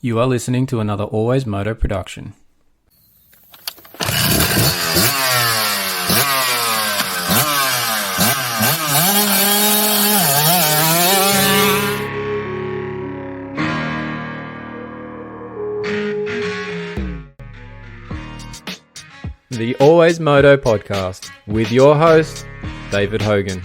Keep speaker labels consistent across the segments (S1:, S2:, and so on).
S1: You are listening to another AlwaysMoto production. The AlwaysMoto podcast with your host, David Hogan.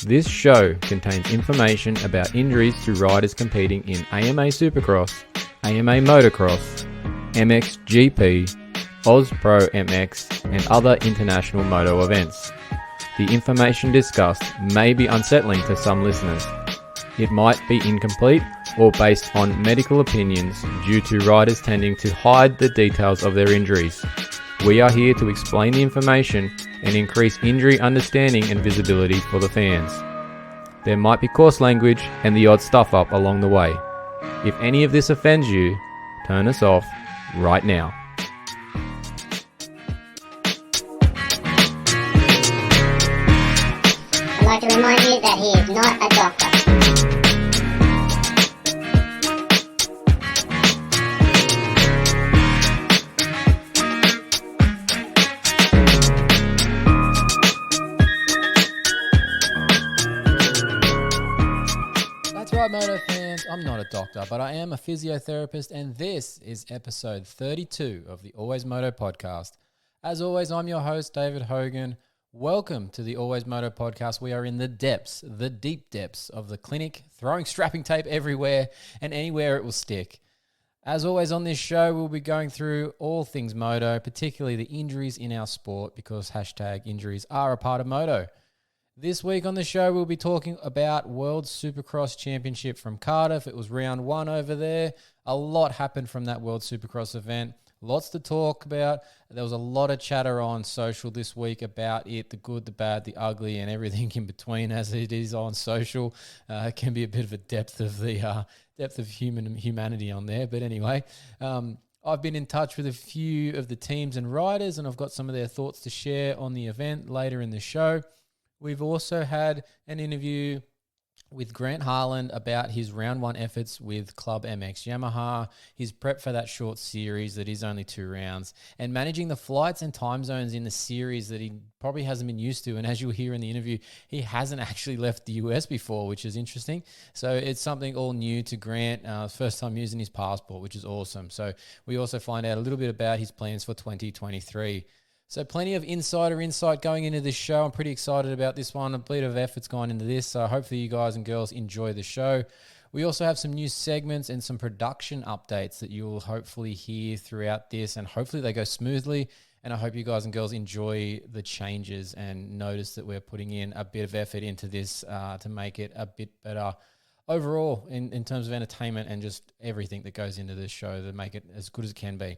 S1: This show contains information about injuries to riders competing in AMA Supercross, AMA Motocross, MXGP, Oz Pro MX, and other international moto events. The information discussed may be unsettling to some listeners. It might be incomplete or based on medical opinions due to riders tending to hide the details of their injuries. We are here to explain the information and increase injury understanding and visibility for the fans. There might be coarse language and the odd stuff up along the way. If any of this offends you, turn us off right now.
S2: I'd like to remind you that he is not a doctor.
S3: Moto fans, I'm not a doctor, but I am a physiotherapist, and this is episode 32 of the AlwaysMoto podcast. As always, I'm your host, David Hogan. Welcome to the AlwaysMoto podcast. We are in the depths, the deep depths of the clinic, throwing strapping tape everywhere and anywhere it will stick. As always on this show, we'll be going through all things moto, particularly the injuries in our sport, because hashtag injuries are a part of moto. This week on the show, we'll be talking about World Supercross Championship from Cardiff. It was round one over there. A lot happened from that World Supercross event. Lots to talk about. There was a lot of chatter on social this week about it, the good, the bad, the ugly, and everything in between, as it is on social. It can be a bit of a depth of humanity on there. But anyway, I've been in touch with a few of the teams and riders, and I've got some of their thoughts to share on the event later in the show. We've also had an interview with Grant Harlan about his round one efforts with ClubMX Yamaha, his prep for that short series that is only 2 rounds, and managing the flights and time zones in the series that he probably hasn't been used to. And as you'll hear in the interview, he hasn't actually left the US before, which is interesting. So it's something all new to Grant, first time using his passport, which is awesome. So we also find out a little bit about his plans for 2023. So plenty of insider insight going into this show. I'm pretty excited about this one. A bit of effort's gone into this, so hopefully you guys and girls enjoy the show. We also have some new segments and some production updates that you'll hopefully hear throughout this, and hopefully they go smoothly. And I hope you guys and girls enjoy the changes and notice that we're putting in a bit of effort into this to make it a bit better overall in terms of entertainment and just everything that goes into this show to make it as good as it can be.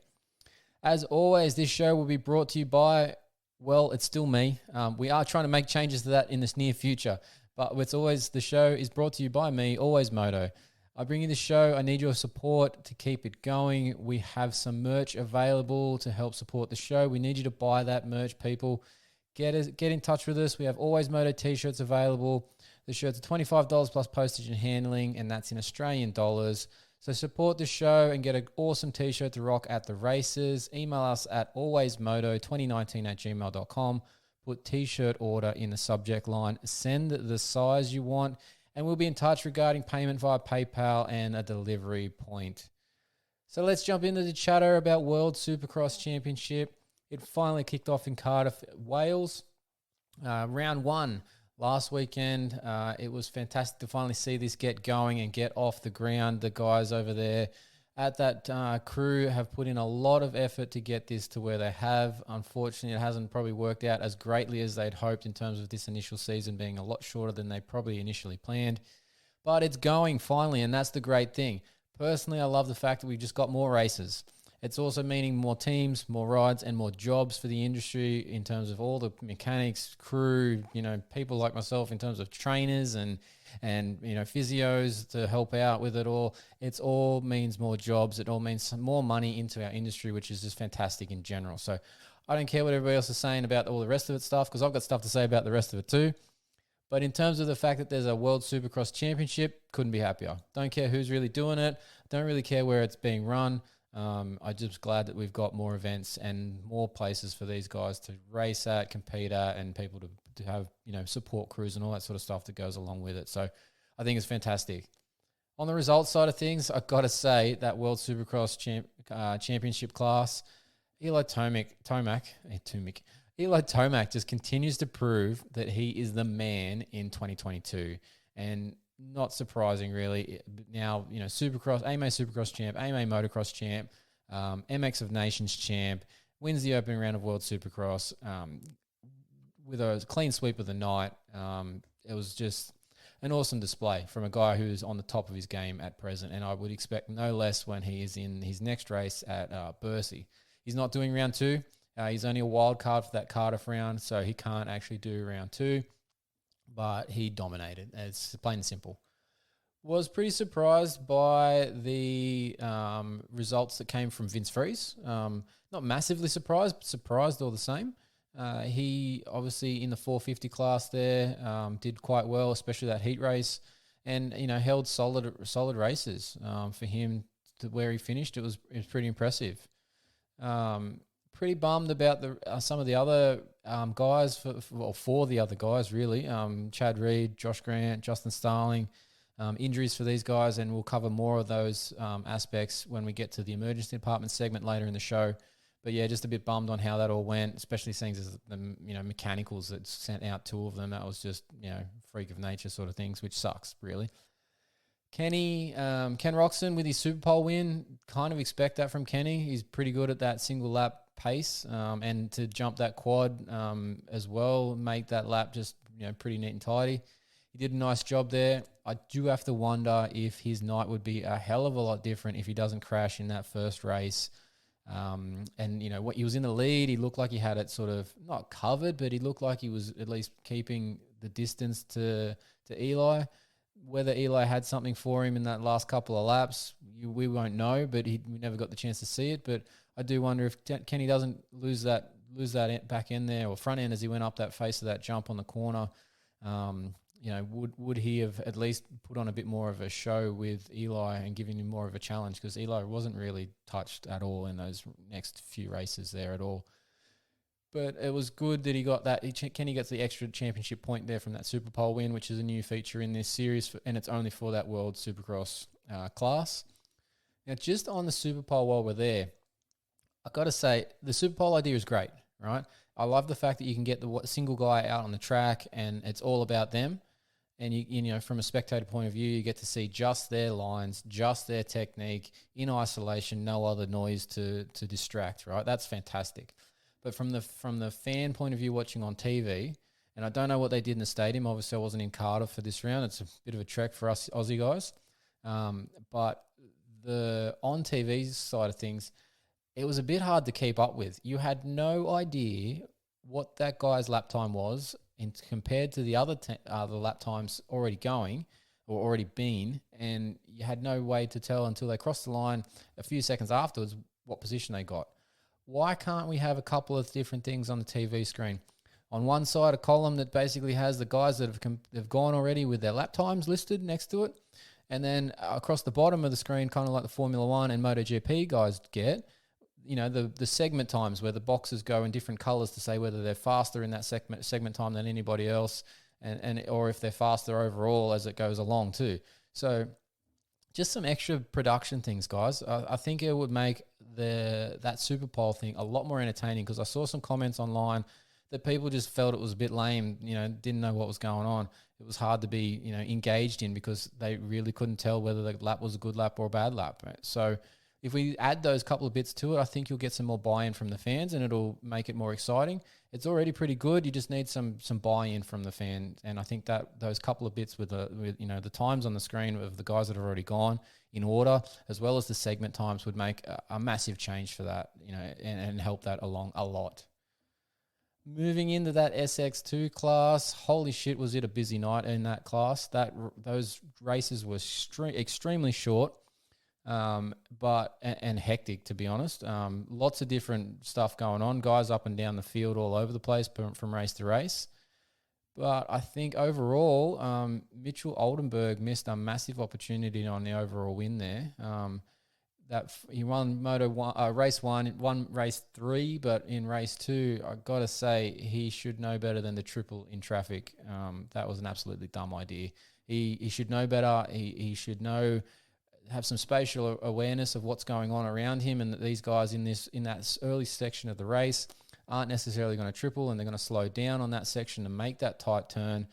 S3: As always, this show will be brought to you by, well, it's still me. We are trying to make changes to that in this near future, but it's always, the show is brought to you by me, AlwaysMoto. I bring you the show. I need your support to keep it going. We have some merch available to help support the show. We need you to buy that merch, people. Get in touch with us. We have AlwaysMoto t-shirts available. The shirts are $25 plus postage and handling, and that's in Australian dollars. So support the show and get an awesome t-shirt to rock at the races. Email us at alwaysmoto2019@gmail.com. Put t-shirt order in the subject line. Send the size you want, and we'll be in touch regarding payment via PayPal and a delivery point. So let's jump into the chatter about World Supercross Championship. It finally kicked off in Cardiff, Wales. Round one. Last weekend, it was fantastic to finally see this get going and get off the ground. The guys over there at that crew have put in a lot of effort to get this to where they have. Unfortunately, it hasn't probably worked out as greatly as they'd hoped in terms of this initial season being a lot shorter than they probably initially planned. But it's going finally, and that's the great thing. Personally, I love the fact that we've just got more races. It's also meaning more teams, more rides, and more jobs for the industry in terms of all the mechanics, crew, people like myself in terms of trainers and physios to help out with it all. It's all means more jobs. It all means some more money into our industry, which is just fantastic in general. So I don't care what everybody else is saying about all the rest of it stuff, because I've got stuff to say about the rest of it too. But in terms of the fact that there's a World Supercross Championship, couldn't be happier. Don't care who's really doing it. Don't really care where it's being run. I'm just glad that we've got more events and more places for these guys to race at, compete at, and people to have, support crews and all that sort of stuff that goes along with it. So I think it's fantastic. On the results side of things, I've got to say that World Supercross Championship class, Eli Tomac just continues to prove that he is the man in 2022. And not surprising, really. Now, Supercross, AMA Supercross champ, AMA Motocross champ, MX of Nations champ, wins the opening round of World Supercross with a clean sweep of the night. It was just an awesome display from a guy who's on the top of his game at present, and I would expect no less when he is in his next race at Bercy. He's not doing round 2. He's only a wild card for that Cardiff round, so he can't actually do round 2, but he dominated. It's plain and simple. Was pretty surprised by the results that came from Vince Freeze. Not massively surprised, but surprised all the same. He obviously in the 450 class there did quite well, especially that heat race, and held solid races for him to where he finished. It was pretty impressive. Pretty bummed about some of the other guys for the other guys really. Chad Reed, Josh Grant, Justin Starling. Injuries for these guys, and we'll cover more of those aspects when we get to the emergency department segment later in the show. But yeah, just a bit bummed on how that all went, especially seeing as the mechanicals that sent out 2 of them. That was just freak of nature sort of things, which sucks really. Ken Roxton with his Super Pole win, kind of expect that from Kenny. He's pretty good at that single lap pace, and to jump that quad as well, make that lap just pretty neat and tidy. He did a nice job there. I do have to wonder if his night would be a hell of a lot different if he doesn't crash in that first race. And what he was in the lead, he looked like he had it sort of not covered, but he looked like he was at least keeping the distance to Eli. Whether Eli had something for him in that last couple of laps, we won't know, but we never got the chance to see it. But I do wonder if Kenny doesn't lose that back end there or front end as he went up that face of that jump on the corner. Would he have at least put on a bit more of a show with Eli and given him more of a challenge? Because Eli wasn't really touched at all in those next few races there at all. But it was good that he got that. Kenny gets the extra championship point there from that Super Pole win, which is a new feature in this series, and it's only for that World Supercross class. Now, just on the Super Pole while we're there, I've got to say, the Super Pole idea is great, right? I love the fact that you can get the single guy out on the track and it's all about them. And, you from a spectator point of view, you get to see just their lines, just their technique, in isolation, no other noise to distract, right? That's fantastic. But from the fan point of view watching on TV, and I don't know what they did in the stadium. Obviously, I wasn't in Cardiff for this round. It's a bit of a trek for us Aussie guys. But the on TV side of things, it was a bit hard to keep up with. You had no idea what that guy's lap time was compared to the other lap times already going or already been, and you had no way to tell until they crossed the line a few seconds afterwards what position they got. Why can't we have a couple of different things on the TV screen? On one side, a column that basically has the guys that have gone already with their lap times listed next to it, and then across the bottom of the screen, kind of like the Formula 1 and MotoGP guys get, the segment times where the boxes go in different colors to say whether they're faster in that segment time than anybody else, and or if they're faster overall as it goes along too. So just some extra production things, guys. I think it would make that Super Pole thing a lot more entertaining, because I saw some comments online that people just felt it was a bit lame, didn't know what was going on. It was hard to be, engaged in, because they really couldn't tell whether the lap was a good lap or a bad lap. Right? So if we add those couple of bits to it, I think you'll get some more buy-in from the fans, and it'll make it more exciting. It's already pretty good. You just need some buy-in from the fans, and I think that those couple of bits with the times on the screen of the guys that have already gone in order, as well as the segment times, would make a massive change for that, and help that along a lot. Moving into that SX2 class, holy shit, was it a busy night in that class. Those races were extremely short. But hectic, to be honest. Lots of different stuff going on. Guys up and down the field all over the place from race to race. But I think overall, Mitchell Oldenburg missed a massive opportunity on the overall win there. He won race one, won race 3, but in race 2, I got to say he should know better than the triple in traffic. That was an absolutely dumb idea. He should know better. He should have some spatial awareness of what's going on around him, and that these guys in that early section of the race aren't necessarily going to triple, and they're going to slow down on that section to make that tight turn.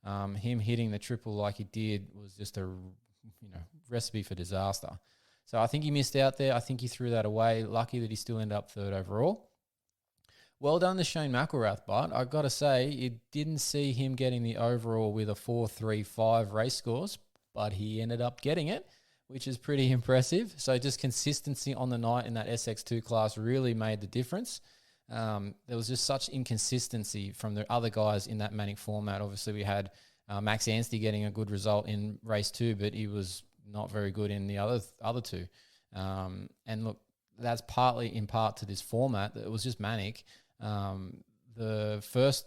S3: Him hitting the triple like he did was just a recipe for disaster. So I think he missed out there. I think he threw that away. Lucky that he still ended up 3rd overall. Well done to Shane McElrath, but I got to say, you didn't see him getting the overall with a 4.35 race scores, but he ended up getting it, which is pretty impressive. So just consistency on the night in that SX2 class really made the difference. There was just such inconsistency from the other guys in that Manic format. Obviously, we had Max Anstey getting a good result in race 2, but he was not very good in the other 2. And look, that's partly in part to this format that it was just manic. The first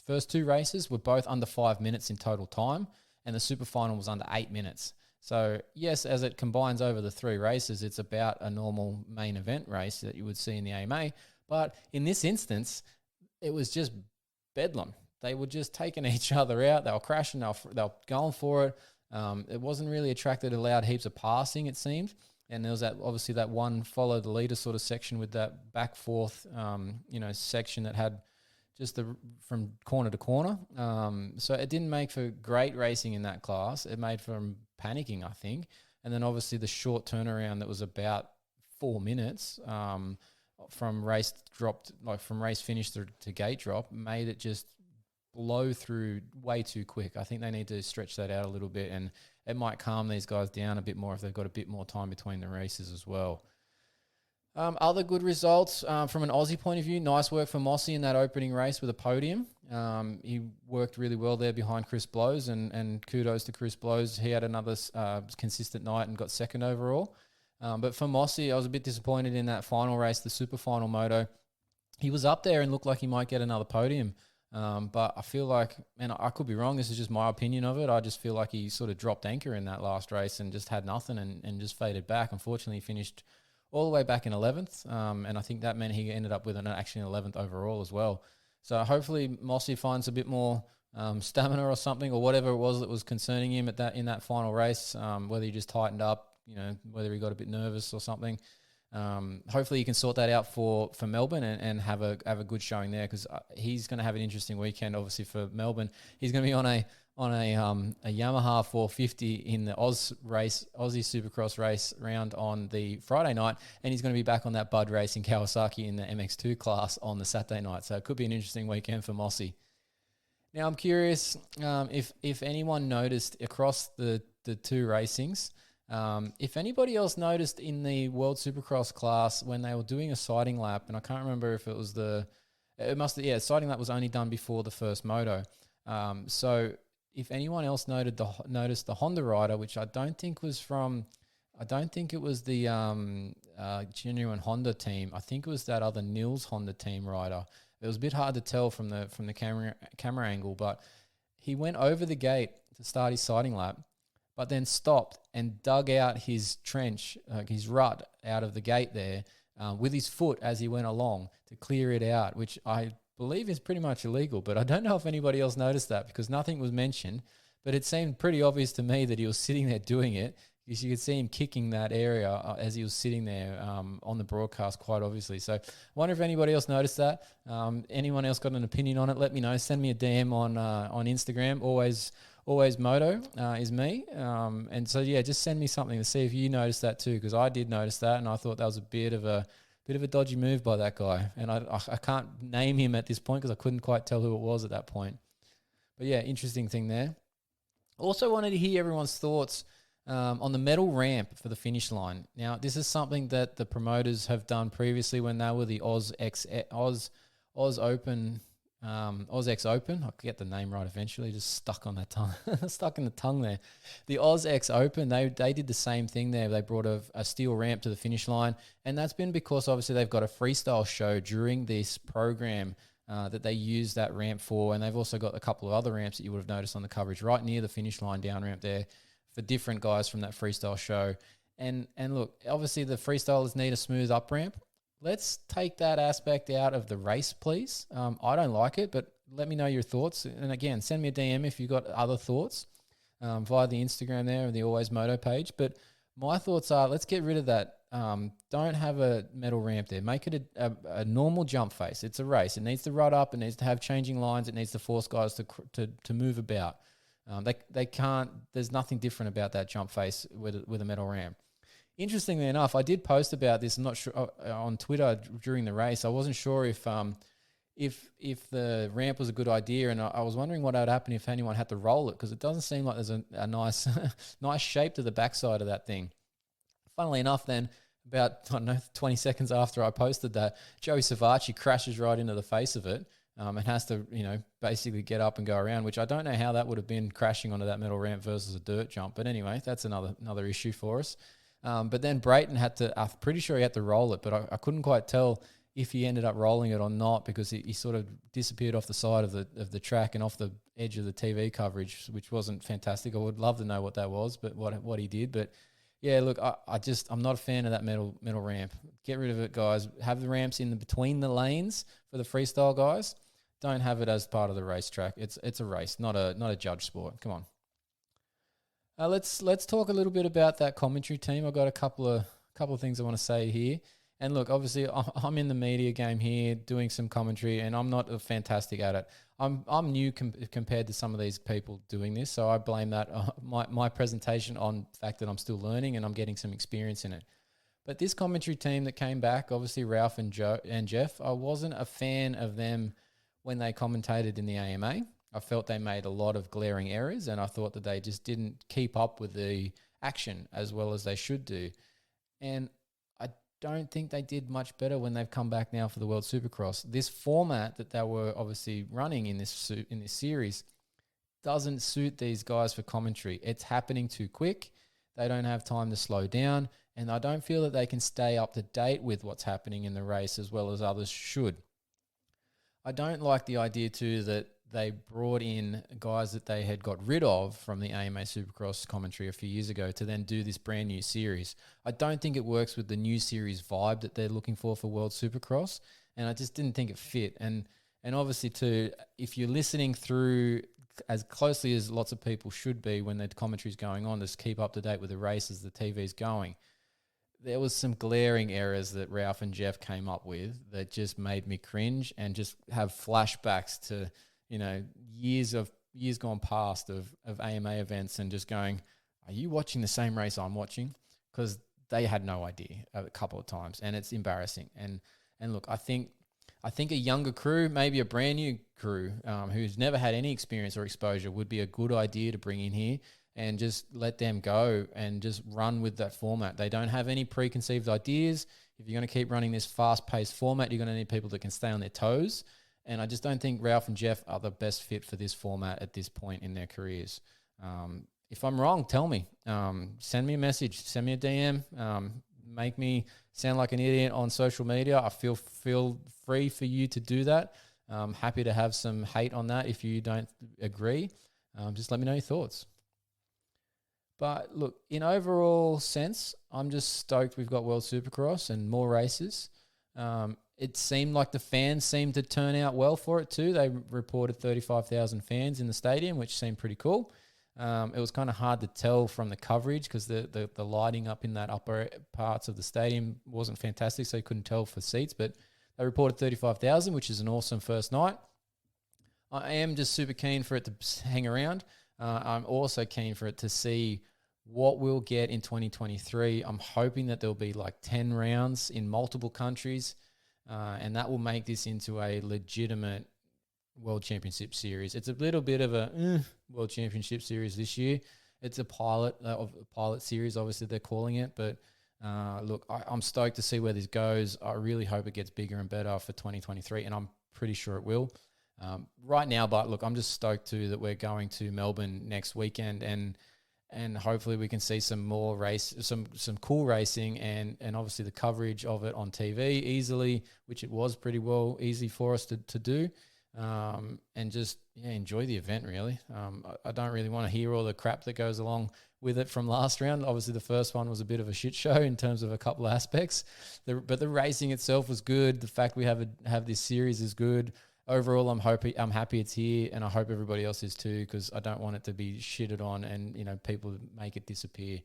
S3: 2 races were both under 5 minutes in total time, and the super final was under 8 minutes. So yes, as it combines over the 3 races, it's about a normal main event race that you would see in the AMA. But in this instance, it was just bedlam. They were just taking each other out. They were crashing. They were going for it. It wasn't really a track that allowed heaps of passing, it seemed. And there was obviously that one follow the leader sort of section with that back forth, section that had just from corner to corner. So it didn't make for great racing in that class. It made for panicking, I think. And then obviously the short turnaround that was about 4 minutes from race finish to gate drop made it just blow through way too quick. I think they need to stretch that out a little bit, and it might calm these guys down a bit more if they've got a bit more time between the races as well. Other good results from an Aussie point of view, nice work for Mossy in that opening race with a podium. He worked really well there behind Chris Blows, and kudos to Chris Blows. He had another consistent night and got 2nd overall. But for Mossy, I was a bit disappointed in that final race, the super final moto. He was up there and looked like he might get another podium. But I feel like, and I could be wrong, this is just my opinion of it, I just feel like he sort of dropped anchor in that last race and just had nothing and just faded back. Unfortunately, he finished all the way back in 11th, and I think that meant he ended up with an 11th overall as well. So hopefully Mossy finds a bit more stamina or something, or whatever it was that was concerning him in that final race, whether he just tightened up, whether he got a bit nervous or something. Hopefully he can sort that out for Melbourne and have a good showing there, because he's going to have an interesting weekend. Obviously for Melbourne, he's going to be on a Yamaha 450 in the Aussie Supercross race round on the Friday night, and he's going to be back on that Bud race in Kawasaki in the MX2 class on the Saturday night. So it could be an interesting weekend for Mossy. Now I'm curious if anyone noticed across the 2 racings. If anybody else noticed in the World Supercross class when they were doing a sighting lap, and I can't remember if it was sighting lap was only done before the first moto. So if anyone else noticed the Honda rider, which I don't think it was the genuine Honda team. I think it was that other Nils Honda team rider. It was a bit hard to tell from the camera angle, but he went over the gate to start his sighting lap, but then stopped and dug out his trench, his rut out of the gate there with his foot as he went along to clear it out, which I believe is pretty much illegal. But I don't know if anybody else noticed that because nothing was mentioned. But it seemed pretty obvious to me that he was sitting there doing it, because you could see him kicking that area as he was sitting there on the broadcast quite obviously. So I wonder if anybody else noticed that. Anyone else got an opinion on it? Let me know. Send me a DM on Instagram. AlwaysMoto is me. And so, yeah, just send me something to see if you noticed that too, because I did notice that, and I thought that was a bit of a dodgy move by that guy. And I can't name him at this point because I couldn't quite tell who it was at that point. But, yeah, interesting thing there. Also wanted to hear everyone's thoughts on the metal ramp for the finish line. Now, this is something that the promoters have done previously when they were the Oz Open. OzX Open, I'll get the name right eventually, just stuck on that tongue, stuck in the tongue there. The OzX Open, they did the same thing there. They brought a steel ramp to the finish line, and that's been because obviously they've got a freestyle show during this program that they use that ramp for. And they've also got a couple of other ramps that you would have noticed on the coverage right near the finish line down ramp there for different guys from that freestyle show. And look, obviously the freestylers need a smooth up ramp. Let's take that aspect out of the race, please. I don't like it, but let me know your thoughts. And again, send me a DM if you've got other thoughts via the Instagram there or the AlwaysMoto page. But my thoughts are, let's get rid of that. Don't have a metal ramp there. Make it a normal jump face. It's a race. It needs to rut up. It needs to have changing lines. It needs to force guys to move about. They can't. There's nothing different about that jump face with a metal ramp. Interestingly enough, I did post about this. I'm not sure on Twitter during the race. I wasn't sure if the ramp was a good idea, and I was wondering what would happen if anyone had to roll it, because it doesn't seem like there's a nice nice shape to the backside of that thing. Funnily enough, then about 20 seconds after I posted that, Joey Savacci crashes right into the face of it and has to basically get up and go around, which I don't know how that would have been crashing onto that metal ramp versus a dirt jump. But anyway, that's another issue for us. But then Brayton I'm pretty sure he had to roll it, but I couldn't quite tell if he ended up rolling it or not, because he sort of disappeared off the side of the track and off the edge of the TV coverage, which wasn't fantastic. I would love to know what that was, but what he did. But yeah, look, I'm not a fan of that metal ramp. Get rid of it, guys. Have the ramps in between the lanes for the freestyle guys. Don't have it as part of the racetrack. It's a race, not a judge sport. Come on. Let's talk a little bit about that commentary team. I've got a couple of things I want to say here. And look, obviously, I'm in the media game here doing some commentary, and I'm not fantastic at it. I'm new compared to some of these people doing this, so I blame that my presentation on the fact that I'm still learning and I'm getting some experience in it. But this commentary team that came back, obviously Ralph and Jeff, I wasn't a fan of them when they commentated in the AMA. I felt they made a lot of glaring errors, and I thought that they just didn't keep up with the action as well as they should do. And I don't think they did much better when they've come back now for the World Supercross. This format that they were obviously running in this series doesn't suit these guys for commentary. It's happening too quick. They don't have time to slow down, and I don't feel that they can stay up to date with what's happening in the race as well as others should. I don't like the idea too that they brought in guys that they had got rid of from the AMA Supercross commentary a few years ago to then do this brand new series. I don't think it works with the new series vibe that they're looking for World Supercross, and I just didn't think it fit. And obviously too, if you're listening through as closely as lots of people should be when the commentary is going on, just keep up to date with the races, the TV's going, there was some glaring errors that Ralph and Jeff came up with that just made me cringe and just have flashbacks to years gone past of AMA events, and just going, are you watching the same race I'm watching? Because they had no idea a couple of times, and it's embarrassing. And look, I think a younger crew, maybe a brand new crew who's never had any experience or exposure, would be a good idea to bring in here and just let them go and just run with that format. They don't have any preconceived ideas. If you're going to keep running this fast-paced format, you're going to need people that can stay on their toes. And I just don't think Ralph and Jeff are the best fit for this format at this point in their careers. If I'm wrong, tell me. Send me a message. Send me a DM. Make me sound like an idiot on social media. I feel free for you to do that. I'm happy to have some hate on that if you don't agree. Just let me know your thoughts. But look, in overall sense, I'm just stoked we've got World Supercross and more races. It seemed like the fans seemed to turn out well for it too. They reported 35,000 fans in the stadium, which seemed pretty cool. It was kind of hard to tell from the coverage because the lighting up in that upper parts of the stadium wasn't fantastic, so you couldn't tell for seats. But they reported 35,000, which is an awesome first night. I am just super keen for it to hang around. I'm also keen for it to see what we'll get in 2023. I'm hoping that there'll be like 10 rounds in multiple countries. And that will make this into a legitimate World Championship series. It's a little bit of a World Championship series this year. It's a pilot series, obviously they're calling it. But look, I'm stoked to see where this goes. I really hope it gets bigger and better for 2023, and I'm pretty sure it will. Right now, but look, I'm just stoked too that we're going to Melbourne next weekend, and and hopefully we can see some more some cool racing, and obviously the coverage of it on TV easily, which it was pretty well easy for us to do, and just enjoy the event really. I don't really want to hear all the crap that goes along with it from last round. Obviously the first one was a bit of a shit show in terms of a couple of aspects, but the racing itself was good. The fact we have this series is good. Overall, I'm happy it's here, and I hope everybody else is too, because I don't want it to be shitted on and people make it disappear.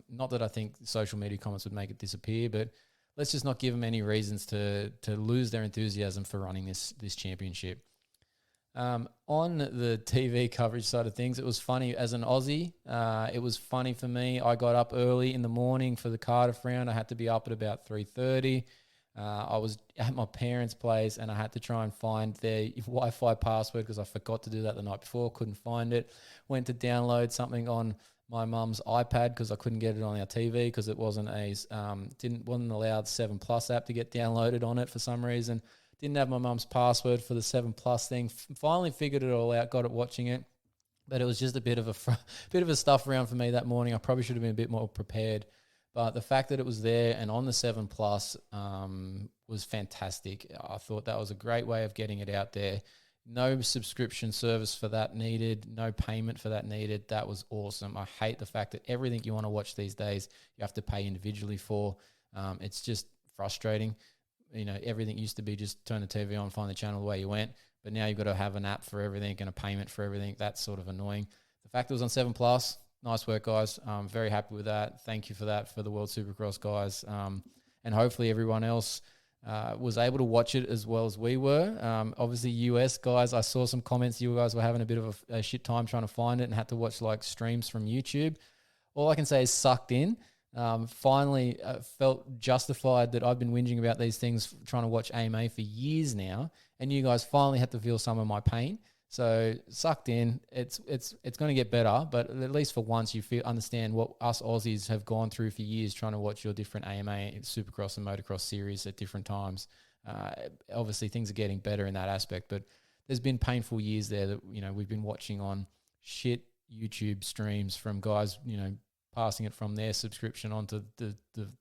S3: Not that I think social media comments would make it disappear, but let's just not give them any reasons to lose their enthusiasm for running this championship. On the TV coverage side of things, it was funny as an Aussie. It was funny for me. I got up early in the morning for the Cardiff round. I had to be up at about 3:30. I was at my parents' place, and I had to try and find their Wi-Fi password because I forgot to do that the night before. Couldn't find it. Went to download something on my mum's iPad because I couldn't get it on our TV because it wasn't allowed 7 Plus app to get downloaded on it for some reason. Didn't have my mum's password for the 7 Plus thing. Finally figured it all out. Got it watching it, but it was just a bit of a stuff around for me that morning. I probably should have been a bit more prepared. But the fact that it was there and on the 7 Plus was fantastic. I thought that was a great way of getting it out there. No subscription service for that needed. No payment for that needed. That was awesome. I hate the fact that everything you want to watch these days, you have to pay individually for. It's just frustrating. Everything used to be just turn the TV on, find the channel the way you went. But now you've got to have an app for everything and a payment for everything. That's sort of annoying. The fact it was on 7 Plus, nice work, guys. I'm very happy with that. Thank you for that for the World Supercross guys. And hopefully everyone else was able to watch it as well as we were. Obviously, US guys, I saw some comments. You guys were having a bit of a shit time trying to find it and had to watch like streams from YouTube. All I can say is sucked in. Finally felt justified that I've been whinging about these things, trying to watch AMA for years now, and you guys finally had to feel some of my pain. So sucked in. It's going to get better, but at least for once you understand what us Aussies have gone through for years trying to watch your different AMA, Supercross and Motocross series at different times. Obviously things are getting better in that aspect, but there's been painful years there that we've been watching on shit YouTube streams from guys passing it from their subscription onto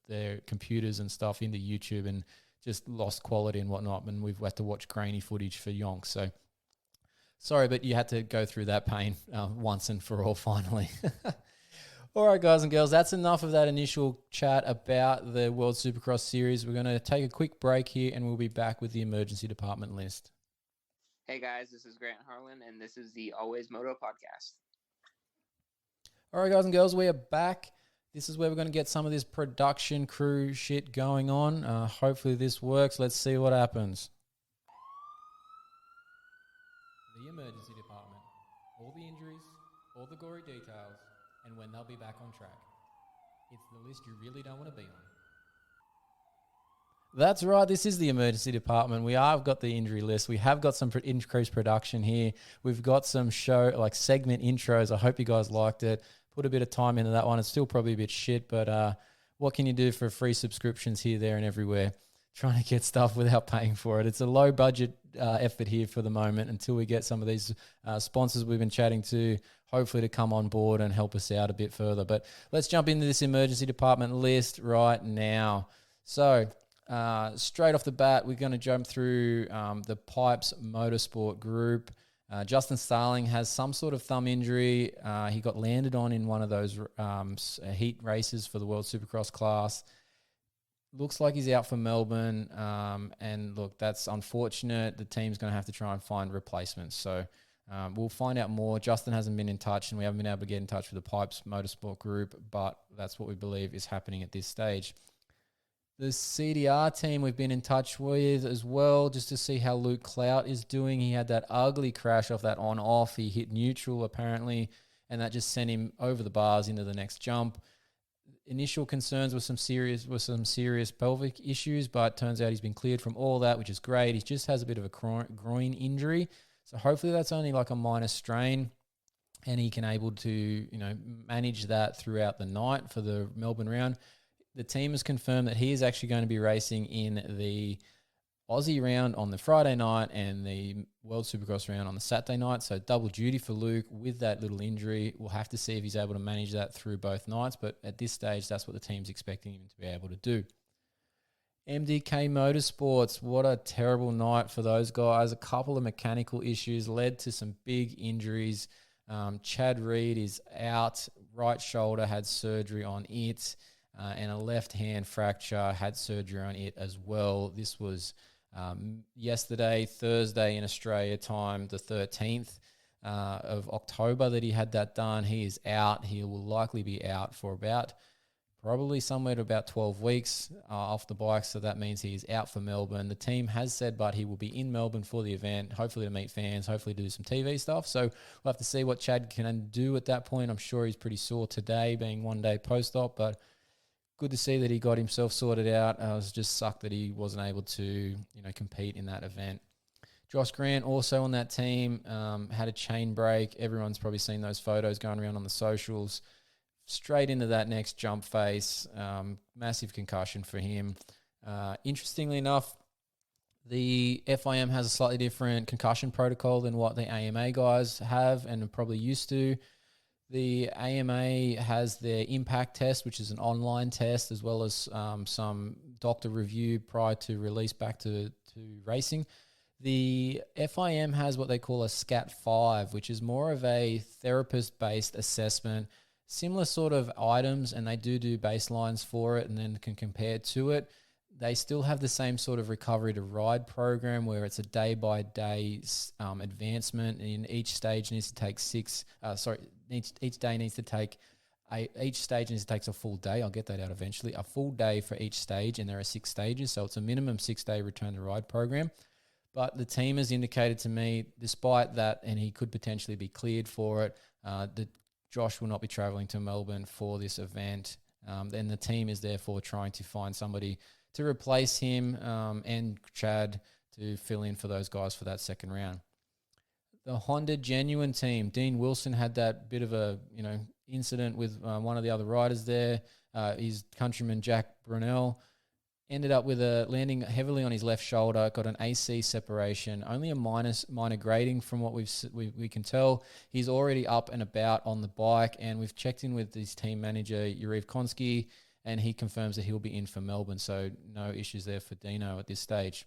S3: their computers and stuff into YouTube, and just lost quality and whatnot, and we've had to watch grainy footage for yonks. So sorry, but you had to go through that pain once and for all finally. All right, guys and girls, that's enough of that initial chat about the World Supercross Series. We're going to take a quick break here, and we'll be back with the emergency department list.
S4: Hey, guys, this is Grant Harlan, and this is the AlwaysMoto podcast.
S3: All right, guys and girls, we are back. This is where we're going to get some of this production crew shit going on. Hopefully this works. Let's see what happens. The emergency department. All the injuries, all the gory details, and when they'll be back on track. It's the list you really don't want to be on. That's right. This is the emergency department. We have got the injury list. We have got some increased production here. We've got some segment intros. I hope you guys liked it. Put a bit of time into that one. It's still probably a bit shit, but what can you do for free subscriptions here, there, and everywhere? Trying to get stuff without paying for it. It's a low budget effort here for the moment until we get some of these sponsors we've been chatting to, hopefully to come on board and help us out a bit further. But let's jump into this emergency department list right now. So straight off the bat, we're going to jump through the Pipes Motorsport group. Justin Starling has some sort of thumb injury. He got landed on in one of those heat races for the World Supercross class. Looks like he's out for Melbourne, and look, that's unfortunate. The team's going to have to try and find replacements. So we'll find out more. Justin hasn't been in touch, and we haven't been able to get in touch with the Pipes Motorsport group, but that's what we believe is happening at this stage. The CDR team we've been in touch with as well, just to see how Luke Clout is doing. He had that ugly crash off that on-off. He hit neutral apparently, and that just sent him over the bars into the next jump. Initial concerns with some serious pelvic issues, but turns out he's been cleared from all that, which is great. He just has a bit of a groin injury, so hopefully that's only like a minor strain, and he can able to manage that throughout the night for the Melbourne round. The team has confirmed that he is actually going to be racing in the Aussie round on the Friday night and the World Supercross round on the Saturday night. So double duty for Luke with that little injury. We'll have to see if he's able to manage that through both nights. But at this stage, that's what the team's expecting him to be able to do. MDK Motorsports, what a terrible night for those guys. A couple of mechanical issues led to some big injuries. Chad Reed is out. Right shoulder had surgery on it. And a left hand fracture, had surgery on it as well. This was yesterday, Thursday in Australia time, the 13th of October that he had that done. He is out. He will likely be out for probably somewhere to about 12 weeks off the bike. So that means he is out for Melbourne. The team has said, but he will be in Melbourne for the event, hopefully to meet fans, hopefully to do some TV stuff. So we'll have to see what Chad can do at that point. I'm sure he's pretty sore today, being one day post-op, but good to see that he got himself sorted out. I was just sucked that he wasn't able to, compete in that event. Josh Grant also on that team had a chain break. Everyone's probably seen those photos going around on the socials. Straight into that next jump face. Massive concussion for him. Interestingly enough, the FIM has a slightly different concussion protocol than what the AMA guys have and are probably used to. The AMA has their impact test, which is an online test, as well as some doctor review prior to release back to racing. The FIM has what they call a SCAT-5, which is more of a therapist-based assessment, similar sort of items, and they do baselines for it and then can compare to it. They still have the same sort of recovery to ride program where it's a day-by-day advancement, and each stage needs to take each day needs to take each stage needs to take a full day. I'll get that out eventually. A full day for each stage, and there are 6 stages, so it's a minimum 6-day return to ride program. But the team has indicated to me, despite that, and he could potentially be cleared for it, that Josh will not be travelling to Melbourne for this event. Then the team is therefore trying to find somebody to replace him and Chad to fill in for those guys for that second round. The Honda Genuine team, Dean Wilson had that bit of a incident with one of the other riders there. His countryman Jack Brunel ended up with a landing heavily on his left shoulder, got an AC separation, only a minor grading from what we can tell. He's already up and about on the bike, and we've checked in with his team manager, Yuriv Konski, and he confirms that he'll be in for Melbourne, so no issues there for Dino at this stage.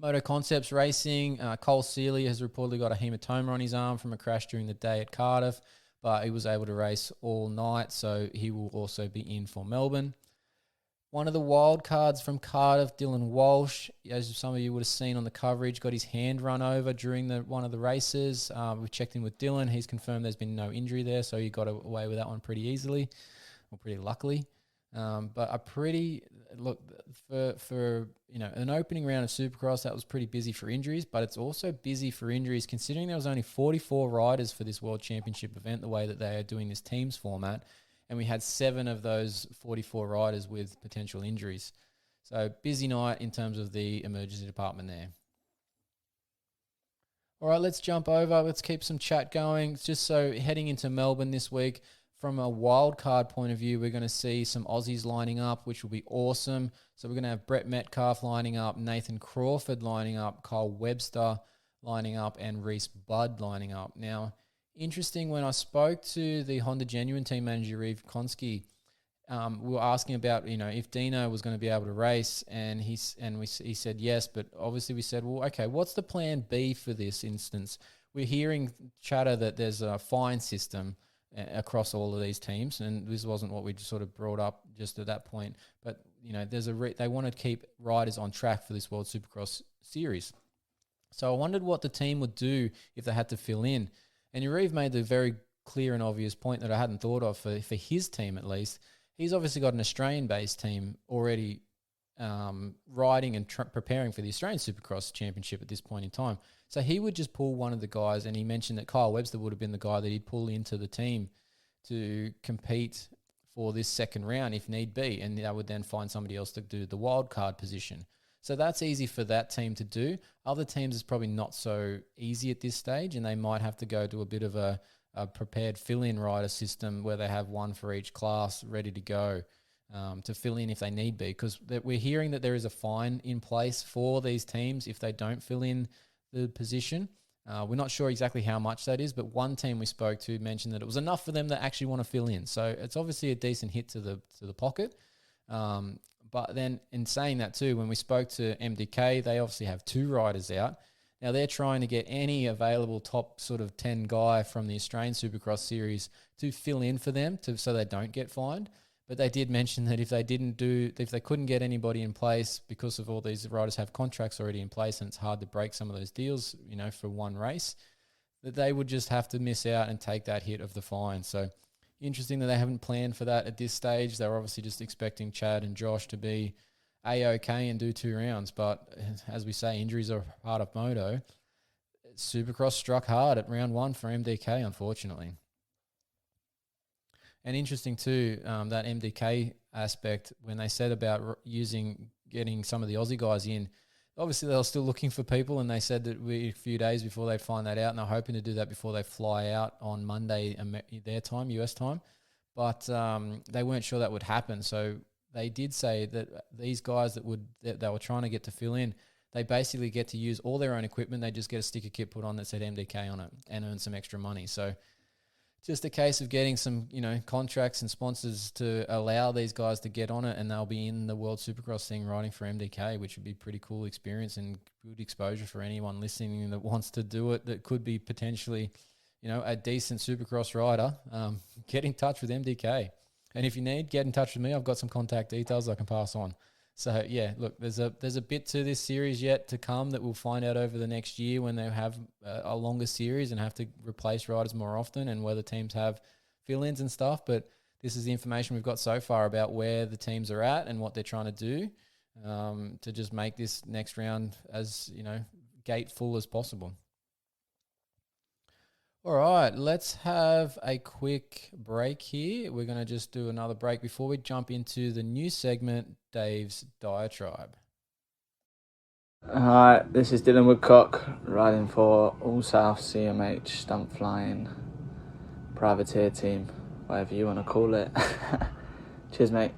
S3: Moto Concepts Racing, Cole Seeley has reportedly got a hematoma on his arm from a crash during the day at Cardiff, but he was able to race all night, so he will also be in for Melbourne. One of the wild cards from Cardiff, Dylan Walsh, as some of you would have seen on the coverage, got his hand run over during one of the races. We checked in with Dylan. He's confirmed there's been no injury there, so he got away with that one pretty easily, or pretty luckily. But a pretty look for an opening round of Supercross, that was pretty busy for injuries, but it's also busy for injuries considering there was only 44 riders for this World Championship event, the way that they are doing this teams format. And we had 7 of those 44 riders with potential injuries. So busy night in terms of the emergency department there. All right, let's jump over. Let's keep some chat going. Just so heading into Melbourne this week, from a wild card point of view, we're going to see some Aussies lining up, which will be awesome. So we're going to have Brett Metcalf lining up, Nathan Crawford lining up, Kyle Webster lining up, and Reese Budd lining up. Now, interesting, when I spoke to the Honda Genuine team manager, Reeve Konski, we were asking about, if Dino was going to be able to race, and he said yes, but obviously we said, well, okay, what's the plan B for this instance? We're hearing chatter that there's a fine system across all of these teams, and this wasn't what we sort of brought up just at that point, but, they want to keep riders on track for this World Supercross series. So I wondered what the team would do if they had to fill in. And Yuriv made the very clear and obvious point that I hadn't thought of for his team at least. He's obviously got an Australian-based team already riding and preparing for the Australian Supercross Championship at this point in time. So he would just pull one of the guys, and he mentioned that Kyle Webster would have been the guy that he'd pull into the team to compete for this second round if need be, and they would then find somebody else to do the wild card position. So that's easy for that team to do. Other teams is probably not so easy at this stage, and they might have to go to a bit of a prepared fill-in rider system where they have one for each class ready to go. to fill in if they need be, because we're hearing that there is a fine in place for these teams if they don't fill in the position. We're not sure exactly how much that is, but one team we spoke to mentioned that it was enough for them that actually want to fill in. So it's obviously a decent hit to the pocket. But then in saying that too, when we spoke to MDK, they obviously have 2 riders out. Now they're trying to get any available top sort of 10 guy from the Australian Supercross series to fill in for them so they don't get fined. But they did mention that if they couldn't get anybody in place because of all these riders have contracts already in place and it's hard to break some of those deals, for one race, that they would just have to miss out and take that hit of the fine. So interesting that they haven't planned for that at this stage. They're obviously just expecting Chad and Josh to be A-OK and do 2 rounds. But as we say, injuries are part of moto. Supercross struck hard at round 1 for MDK, unfortunately. And interesting too, that MDK aspect, when they said about getting some of the Aussie guys in, obviously they were still looking for people, and they said that a few days before they find that out, and they're hoping to do that before they fly out on Monday, their time, US time. But they weren't sure that would happen. So they did say that these guys that they were trying to get to fill in, they basically get to use all their own equipment. They just get a sticker kit put on that said MDK on it and earn some extra money. So just a case of getting some, contracts and sponsors to allow these guys to get on it, and they'll be in the World Supercross thing riding for MDK, which would be a pretty cool experience and good exposure for anyone listening that wants to do it, that could be potentially, a decent Supercross rider. Get in touch with MDK. And if you need, get in touch with me. I've got some contact details I can pass on. So, yeah, look, there's a bit to this series yet to come that we'll find out over the next year when they have a longer series and have to replace riders more often, and whether teams have fill-ins and stuff. But this is the information we've got so far about where the teams are at and what they're trying to do to just make this next round as, gate full as possible. All right, let's have a quick break here. We're going to just do another break before we jump into the new segment, Dave's Diatribe.
S5: Hi, this is Dylan Woodcock, riding for All South CMH Stunt Flying Privateer Team, whatever you want to call it. Cheers, mate.